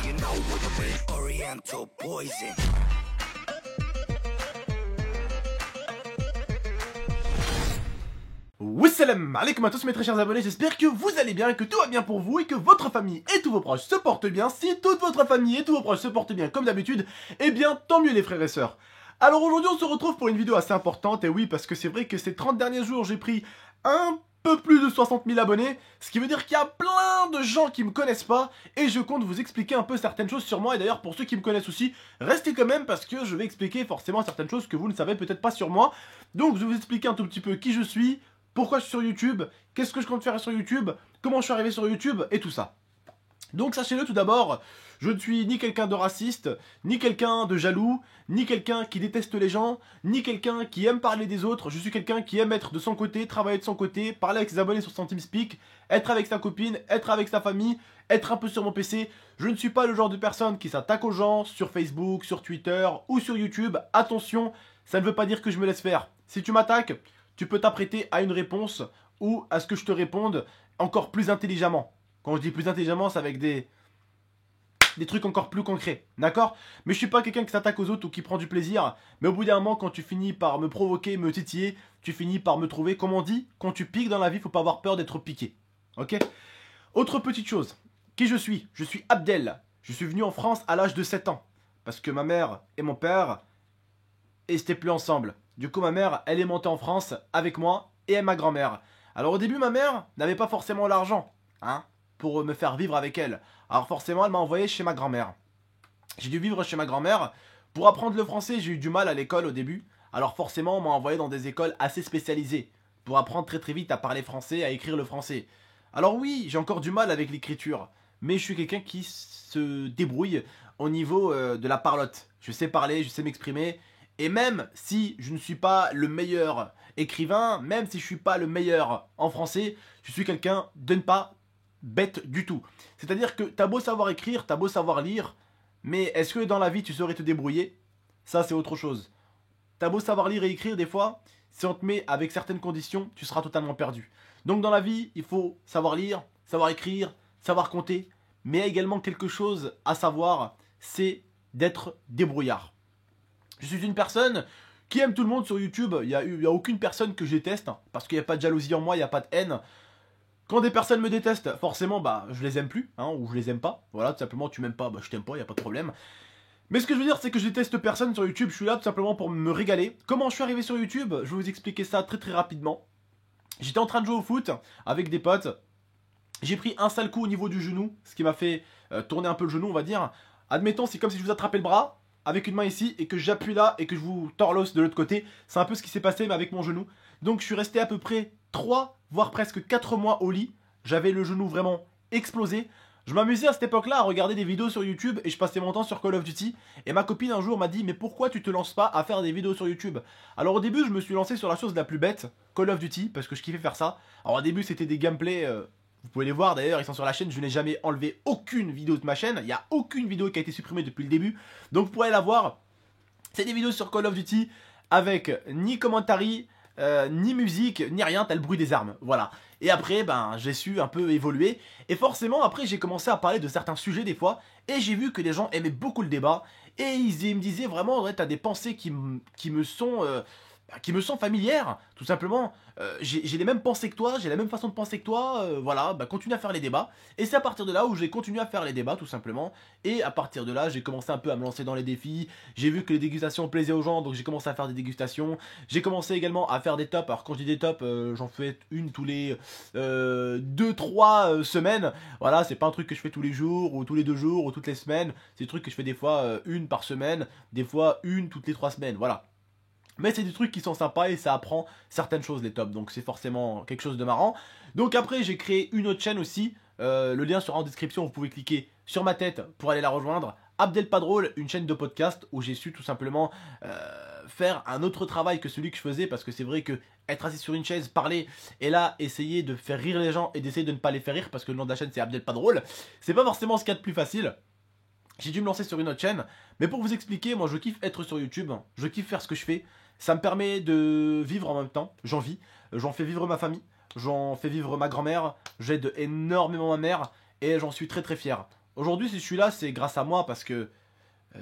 you know what I mean. Oriental poison. Wassalam alaikum à tous mes très chers abonnés, j'espère que vous allez bien, que tout va bien pour vous et que votre famille et tous vos proches se portent bien. Si toute votre famille et tous vos proches se portent bien comme d'habitude, eh bien tant mieux les frères et sœurs. Alors aujourd'hui on se retrouve pour une vidéo assez importante, et oui parce que c'est vrai que ces 30 derniers jours j'ai pris un peu plus de 60 000 abonnés, ce qui veut dire qu'il y a plein de gens qui me connaissent pas, et je compte vous expliquer un peu certaines choses sur moi. Et d'ailleurs pour ceux qui me connaissent aussi, restez quand même parce que je vais expliquer forcément certaines choses que vous ne savez peut-être pas sur moi. Donc je vais vous expliquer un tout petit peu qui je suis, pourquoi je suis sur YouTube, qu'est-ce que je compte faire sur YouTube, comment je suis arrivé sur YouTube et tout ça. Donc sachez-le tout d'abord, je ne suis ni quelqu'un de raciste, ni quelqu'un de jaloux, ni quelqu'un qui déteste les gens, ni quelqu'un qui aime parler des autres. Je suis quelqu'un qui aime être de son côté, travailler de son côté, parler avec ses abonnés sur son TeamSpeak, être avec sa copine, être avec sa famille, être un peu sur mon PC. Je ne suis pas le genre de personne qui s'attaque aux gens sur Facebook, sur Twitter ou sur YouTube. Attention, ça ne veut pas dire que je me laisse faire. Si tu m'attaques, tu peux t'apprêter à une réponse ou à ce que je te réponde encore plus intelligemment. Quand je dis plus intelligemment, c'est avec des trucs encore plus concrets, d'accord? Mais je suis pas quelqu'un qui s'attaque aux autres ou qui prend du plaisir. Mais au bout d'un moment, quand tu finis par me provoquer, me titiller, tu finis par me trouver. Comme on dit, quand tu piques dans la vie, faut pas avoir peur d'être piqué. Ok? Autre petite chose, qui je suis? Je suis Abdel. Je suis venu en France à l'âge de 7 ans. Parce que ma mère et mon père n'étaient plus ensemble. Du coup, ma mère, elle est montée en France avec moi et ma grand-mère. Alors au début, ma mère n'avait pas forcément l'argent, hein, pour me faire vivre avec elle. Alors forcément, elle m'a envoyé chez ma grand-mère. J'ai dû vivre chez ma grand-mère. Pour apprendre le français, j'ai eu du mal à l'école au début. Alors forcément, on m'a envoyé dans des écoles assez spécialisées pour apprendre très très vite à parler français, à écrire le français. Alors oui, j'ai encore du mal avec l'écriture, mais je suis quelqu'un qui se débrouille au niveau de la parlotte. Je sais parler, je sais m'exprimer. Et même si je ne suis pas le meilleur écrivain, même si je ne suis pas le meilleur en français, je suis quelqu'un de ne pas bête du tout. C'est-à-dire que t'as beau savoir écrire, t'as beau savoir lire, mais est-ce que dans la vie tu saurais te débrouiller? Ça c'est autre chose. T'as beau savoir lire et écrire, des fois, si on te met avec certaines conditions, tu seras totalement perdu. Donc dans la vie, il faut savoir lire, savoir écrire, savoir compter, mais il y a également quelque chose à savoir, c'est d'être débrouillard. Je suis une personne qui aime tout le monde sur YouTube. Il n'y a aucune personne que je déteste, parce qu'il n'y a pas de jalousie en moi, il n'y a pas de haine. Quand des personnes me détestent, forcément, bah, je les aime plus, hein, ou je les aime pas. Voilà, tout simplement, tu m'aimes pas, bah, je t'aime pas, il n'y a pas de problème. Mais ce que je veux dire, c'est que je déteste personne sur YouTube. Je suis là tout simplement pour me régaler. Comment je suis arrivé sur YouTube? Je vais vous expliquer ça très très rapidement. J'étais en train de jouer au foot avec des potes. J'ai pris un sale coup au niveau du genou, ce qui m'a fait tourner un peu le genou, on va dire. Admettons, c'est comme si je vous attrapais le bras avec une main ici et que j'appuie là et que je vous tords l'os de l'autre côté. C'est un peu ce qui s'est passé mais avec mon genou. Donc je suis resté à peu près 3 voire presque 4 mois au lit. J'avais le genou vraiment explosé. Je m'amusais à cette époque-là à regarder des vidéos sur YouTube et je passais mon temps sur Call of Duty. Et ma copine un jour m'a dit: mais pourquoi tu te lances pas à faire des vidéos sur YouTube? Alors au début je me suis lancé sur la chose la plus bête, Call of Duty, parce que je kiffais faire ça. Alors au début c'était des gameplays, vous pouvez les voir d'ailleurs, ils sont sur la chaîne. Je n'ai jamais enlevé aucune vidéo de ma chaîne. Il n'y a aucune vidéo qui a été supprimée depuis le début. Donc vous pourrez la voir. C'est des vidéos sur Call of Duty avec ni commentary, ni musique, ni rien, t'as le bruit des armes, voilà. Et après, ben, j'ai su un peu évoluer, et forcément, après, j'ai commencé à parler de certains sujets des fois, et j'ai vu que les gens aimaient beaucoup le débat, et ils me disaient vraiment, ouais, t'as des pensées qui me sont familières, tout simplement. J'ai les mêmes pensées que toi, j'ai la même façon de penser que toi, voilà, bah, continue à faire les débats. Et c'est à partir de là où j'ai continué à faire les débats, tout simplement. Et à partir de là, j'ai commencé un peu à me lancer dans les défis. J'ai vu que les dégustations plaisaient aux gens, donc j'ai commencé à faire des dégustations. J'ai commencé également à faire des tops. Alors quand je dis des tops, j'en fais une tous les 2-3 semaines. Voilà, c'est pas un truc que je fais tous les jours, ou tous les 2 jours, ou toutes les semaines. C'est des trucs que je fais des fois une par semaine, des fois une toutes les 3 semaines, voilà. Mais c'est des trucs qui sont sympas et ça apprend certaines choses les tops, donc c'est forcément quelque chose de marrant. Donc après j'ai créé une autre chaîne aussi, le lien sera en description, vous pouvez cliquer sur ma tête pour aller la rejoindre. Abdel Padrol, une chaîne de podcast où j'ai su tout simplement faire un autre travail que celui que je faisais, parce que c'est vrai que être assis sur une chaise, parler, et là essayer de faire rire les gens et d'essayer de ne pas les faire rire, parce que le nom de la chaîne c'est Abdel Padrol, c'est pas forcément ce qu'il y a de plus facile. J'ai dû me lancer sur une autre chaîne, mais pour vous expliquer, moi je kiffe être sur YouTube, je kiffe faire ce que je fais. Ça me permet de vivre en même temps, j'en vis, j'en fais vivre ma famille, j'en fais vivre ma grand-mère, j'aide énormément ma mère et j'en suis très très fier. Aujourd'hui, si je suis là, c'est grâce à moi parce que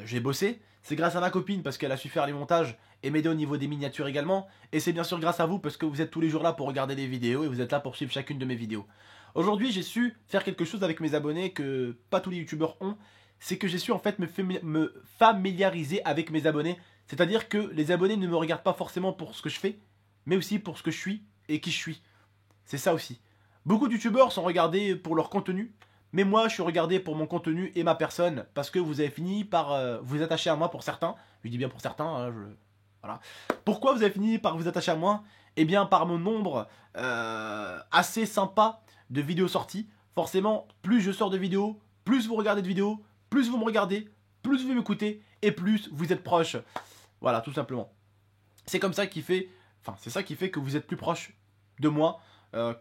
j'ai bossé. C'est grâce à ma copine parce qu'elle a su faire les montages et m'aider au niveau des miniatures également. Et c'est bien sûr grâce à vous parce que vous êtes tous les jours là pour regarder les vidéos et vous êtes là pour suivre chacune de mes vidéos. Aujourd'hui, j'ai su faire quelque chose avec mes abonnés que pas tous les youtubeurs ont. C'est que j'ai su en fait me familiariser avec mes abonnés. C'est-à-dire que les abonnés ne me regardent pas forcément pour ce que je fais, mais aussi pour ce que je suis et qui je suis. C'est ça aussi. Beaucoup de youtubeurs sont regardés pour leur contenu, mais moi je suis regardé pour mon contenu et ma personne, parce que vous avez fini par vous attacher à moi pour certains. Je dis bien pour certains, hein, voilà. Pourquoi vous avez fini par vous attacher à moi? Eh bien par mon nombre assez sympa de vidéos sorties. Forcément, plus je sors de vidéos, plus vous regardez de vidéos, plus vous me regardez, plus vous m'écoutez, et plus vous êtes proche. Voilà, tout simplement. C'est comme ça qui fait, enfin c'est ça qui fait que vous êtes plus proche de moi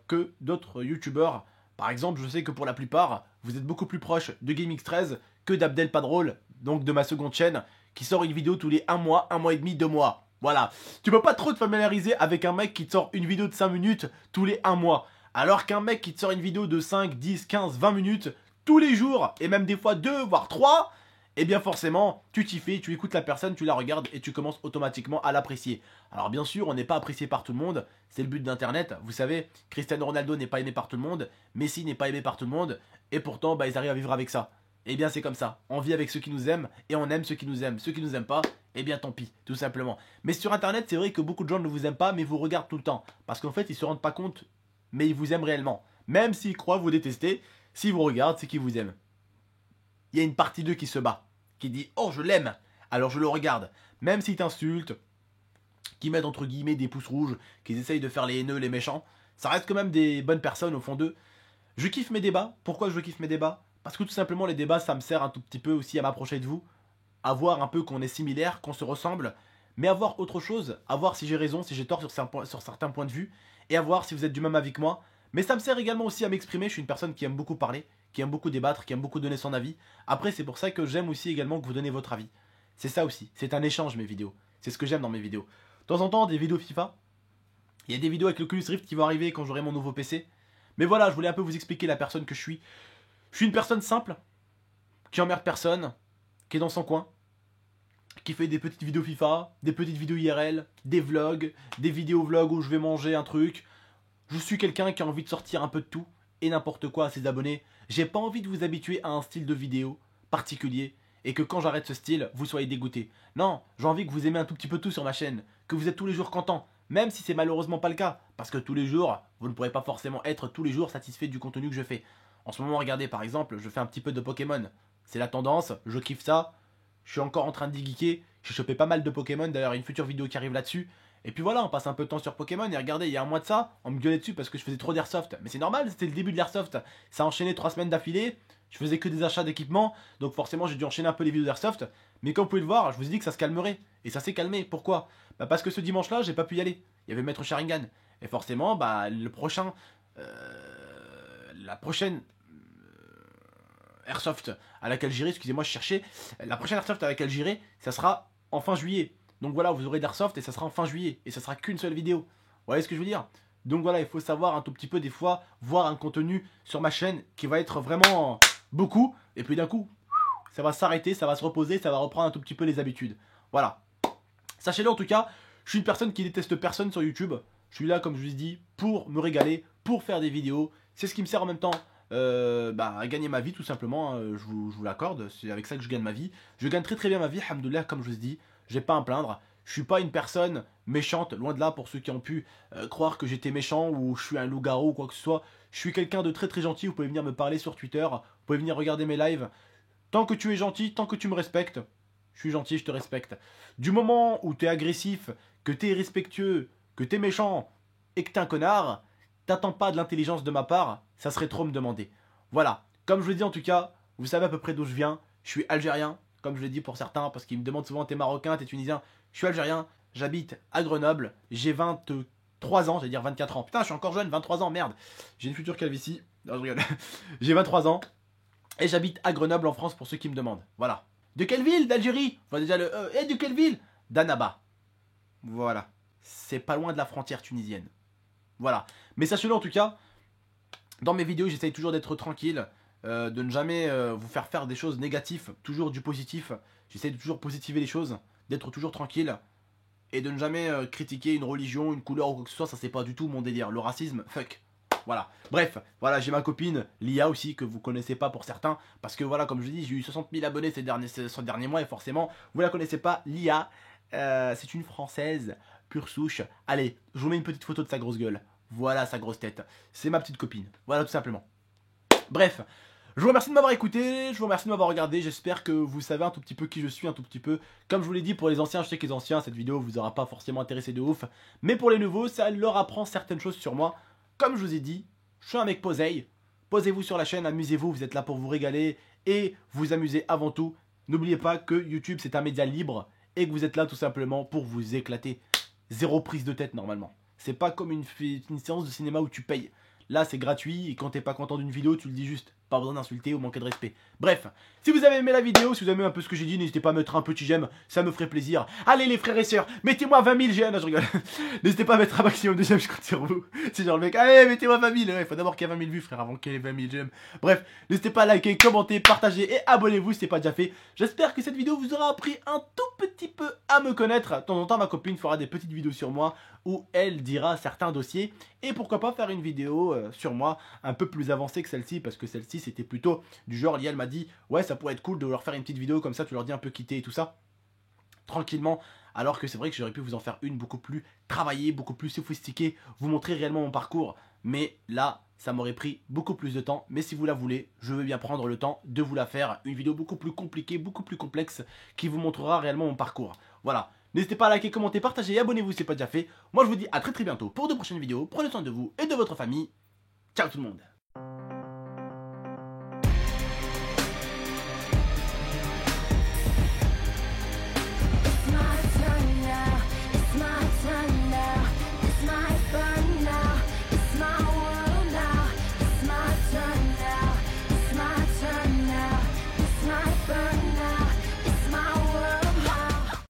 que d'autres youtubeurs. Par exemple, je sais que pour la plupart, vous êtes beaucoup plus proche de GameX13 que d'Abdel Padrol, donc de ma seconde chaîne, qui sort une vidéo tous les 1 mois et demi, 2 mois. Voilà. Tu peux pas trop te familiariser avec un mec qui te sort une vidéo de 5 minutes tous les 1 mois. Alors qu'un mec qui te sort une vidéo de 5, 10, 15, 20 minutes tous les jours, et même des fois 2, voire 3, eh bien forcément, tu t'y fais, tu écoutes la personne, tu la regardes et tu commences automatiquement à l'apprécier. Alors bien sûr, on n'est pas apprécié par tout le monde, c'est le but d'internet. Vous savez, Cristiano Ronaldo n'est pas aimé par tout le monde, Messi n'est pas aimé par tout le monde, et pourtant bah, ils arrivent à vivre avec ça. Eh bien c'est comme ça, on vit avec ceux qui nous aiment et on aime ceux qui nous aiment. Ceux qui nous aiment pas, eh bien tant pis, tout simplement. Mais sur internet, c'est vrai que beaucoup de gens ne vous aiment pas, mais vous regardent tout le temps. Parce qu'en fait, ils se rendent pas compte, mais ils vous aiment réellement. Même s'ils croient vous détester, s'ils vous regardent, c'est qu'ils vous aiment. Il y a une partie d'eux qui se bat, qui dit « Oh, je l'aime !» Alors je le regarde. Même s'ils t'insultent, qu'ils mettent entre guillemets des pouces rouges, qu'ils essayent de faire les haineux, les méchants, ça reste quand même des bonnes personnes au fond d'eux. Je kiffe mes débats. Pourquoi je kiffe mes débats? Parce que tout simplement les débats, ça me sert un tout petit peu aussi à m'approcher de vous, à voir un peu qu'on est similaires, qu'on se ressemble, mais à voir autre chose, à voir si j'ai raison, si j'ai tort sur certains points de vue, et à voir si vous êtes du même avis que moi. Mais ça me sert également aussi à m'exprimer. Je suis une personne qui aime beaucoup parler, qui aime beaucoup débattre, qui aime beaucoup donner son avis. Après, c'est pour ça que j'aime aussi également que vous donnez votre avis. C'est ça aussi, c'est un échange mes vidéos. C'est ce que j'aime dans mes vidéos. De temps en temps, des vidéos FIFA. Il y a des vidéos avec le Oculus Rift qui vont arriver quand j'aurai mon nouveau PC. Mais voilà, je voulais un peu vous expliquer la personne que je suis. Je suis une personne simple, qui emmerde personne, qui est dans son coin, qui fait des petites vidéos FIFA, des petites vidéos IRL, des vlogs, des vidéos vlogs où je vais manger un truc. Je suis quelqu'un qui a envie de sortir un peu de tout et n'importe quoi à ses abonnés. J'ai pas envie de vous habituer à un style de vidéo particulier et que quand j'arrête ce style, vous soyez dégoûté. Non, j'ai envie que vous aimez un tout petit peu tout sur ma chaîne, que vous êtes tous les jours contents, même si c'est malheureusement pas le cas, parce que tous les jours, vous ne pourrez pas forcément être tous les jours satisfait du contenu que je fais. En ce moment, regardez par exemple, je fais un petit peu de Pokémon. C'est la tendance, je kiffe ça. Je suis encore en train de geeker. J'ai chopé pas mal de Pokémon, d'ailleurs une future vidéo qui arrive là-dessus. Et puis voilà, on passe un peu de temps sur Pokémon. Et regardez, il y a un mois de ça, on me gueulait dessus parce que je faisais trop d'airsoft. Mais c'est normal, c'était le début de l'airsoft. Ça a enchaîné 3 semaines d'affilée. Je faisais que des achats d'équipements. Donc forcément, j'ai dû enchaîner un peu les vidéos d'airsoft. Mais comme vous pouvez le voir, je vous ai dit que ça se calmerait. Et ça s'est calmé. Pourquoi? Bah parce que ce dimanche-là, j'ai pas pu y aller. Il y avait Maître Sharingan. Et forcément, bah le prochain... la prochaine... Airsoft à laquelle j'irai, excusez-moi, je cherchais. La prochaine Airsoft à laquelle j'irai, ça sera en fin juillet. Donc voilà, vous aurez d'Airsoft et ça sera en fin juillet. Et ça sera qu'une seule vidéo. Vous voyez ce que je veux dire? Donc voilà, il faut savoir un tout petit peu des fois, voir un contenu sur ma chaîne qui va être vraiment beaucoup. Et puis d'un coup, ça va s'arrêter, ça va se reposer, ça va reprendre un tout petit peu les habitudes. Voilà. Sachez-le en tout cas, je suis une personne qui déteste personne sur YouTube. Je suis là, comme je vous ai dit, pour me régaler, pour faire des vidéos. C'est ce qui me sert en même temps à gagner ma vie tout simplement, je vous l'accorde, c'est avec ça que je gagne ma vie. Je gagne très très bien ma vie, alhamdoulilah, comme je vous ai dit, j'ai pas à me plaindre. Je suis pas une personne méchante, loin de là pour ceux qui ont pu croire que j'étais méchant ou je suis un loup-garou ou quoi que ce soit. Je suis quelqu'un de très très gentil, vous pouvez venir me parler sur Twitter, vous pouvez venir regarder mes lives. Tant que tu es gentil, tant que tu me respectes, je suis gentil, je te respecte. Du moment où tu es agressif, que tu es irrespectueux, que tu es méchant et que tu es un connard, t'attends pas de l'intelligence de ma part, ça serait trop me demander. Voilà, comme je vous l'ai dit en tout cas, vous savez à peu près d'où je viens, je suis algérien, comme je l'ai dit pour certains, parce qu'ils me demandent souvent t'es marocain, t'es tunisien, je suis algérien, j'habite à Grenoble, j'ai 23 ans, j'allais dire 24 ans, putain je suis encore jeune, 23 ans, merde, j'ai une future calvitie, non je rigole, j'ai 23 ans, et j'habite à Grenoble en France pour ceux qui me demandent, voilà. De quelle ville d'Algérie? Je vois déjà le et de quelle ville? d'Annaba, voilà, c'est pas loin de la frontière tunisienne. Voilà. Mais sachez-le en tout cas, dans mes vidéos, j'essaye toujours d'être tranquille, de ne jamais vous faire des choses négatives, toujours du positif. J'essaie de toujours positiver les choses, d'être toujours tranquille et de ne jamais critiquer une religion, une couleur ou quoi que ce soit. Ça c'est pas du tout mon délire. Le racisme, fuck. Voilà, bref, voilà, j'ai ma copine Lia aussi, que vous connaissez pas pour certains, parce que voilà, comme je dis, j'ai eu 60 000 abonnés ces derniers mois, et forcément, vous la connaissez pas. Lia, c'est une Française, pure souche. Allez, je vous mets une petite photo de sa grosse gueule, voilà sa grosse tête, c'est ma petite copine, voilà tout simplement. Bref, je vous remercie de m'avoir écouté, je vous remercie de m'avoir regardé, j'espère que vous savez un tout petit peu qui je suis, un tout petit peu. Comme je vous l'ai dit, pour les anciens, je sais que les anciens, cette vidéo vous aura pas forcément intéressé de ouf, mais pour les nouveaux, ça leur apprend certaines choses sur moi. Comme je vous ai dit, je suis un mec posé. Posez-vous sur la chaîne, amusez-vous, vous êtes là pour vous régaler et vous amuser avant tout. N'oubliez pas que YouTube c'est un média libre et que vous êtes là tout simplement pour vous éclater. Zéro prise de tête normalement. C'est pas comme une séance de cinéma où tu payes. Là c'est gratuit et quand t'es pas content d'une vidéo tu le dis juste. Pas besoin d'insulter ou manquer de respect. Bref, si vous avez aimé la vidéo, si vous avez aimé un peu ce que j'ai dit, n'hésitez pas à mettre un petit j'aime, ça me ferait plaisir. Allez les frères et sœurs, mettez-moi 20 000 j'aime, je rigole. N'hésitez pas à mettre un maximum de j'aime, je compte sur vous. C'est genre le mec, allez mettez-moi 20 000, ouais, faut d'abord qu'il y ait 20 000 vues frère avant qu'il y ait 20 000 j'aime. Bref, n'hésitez pas à liker, commenter, partager et abonnez-vous si c'est pas déjà fait. J'espère que cette vidéo vous aura appris un tout petit peu à me connaître. De temps en temps ma copine fera des petites vidéos sur moi où elle dira certains dossiers. Et pourquoi pas faire une vidéo sur moi un peu plus avancée que celle-ci, parce que celle-ci c'était plutôt du genre, Liel m'a dit ouais ça pourrait être cool de leur faire une petite vidéo comme ça, tu leur dis un peu quitter et tout ça tranquillement, alors que c'est vrai que j'aurais pu vous en faire une beaucoup plus travaillée, beaucoup plus sophistiquée, vous montrer réellement mon parcours, mais là ça m'aurait pris beaucoup plus de temps. Mais si vous la voulez, je veux bien prendre le temps de vous la faire, une vidéo beaucoup plus compliquée, beaucoup plus complexe, qui vous montrera réellement mon parcours. Voilà, n'hésitez pas à liker, commenter, partager et abonnez-vous si ce n'est pas déjà fait. Moi je vous dis à très bientôt pour de prochaines vidéos, prenez soin de vous et de votre famille. Ciao tout le monde.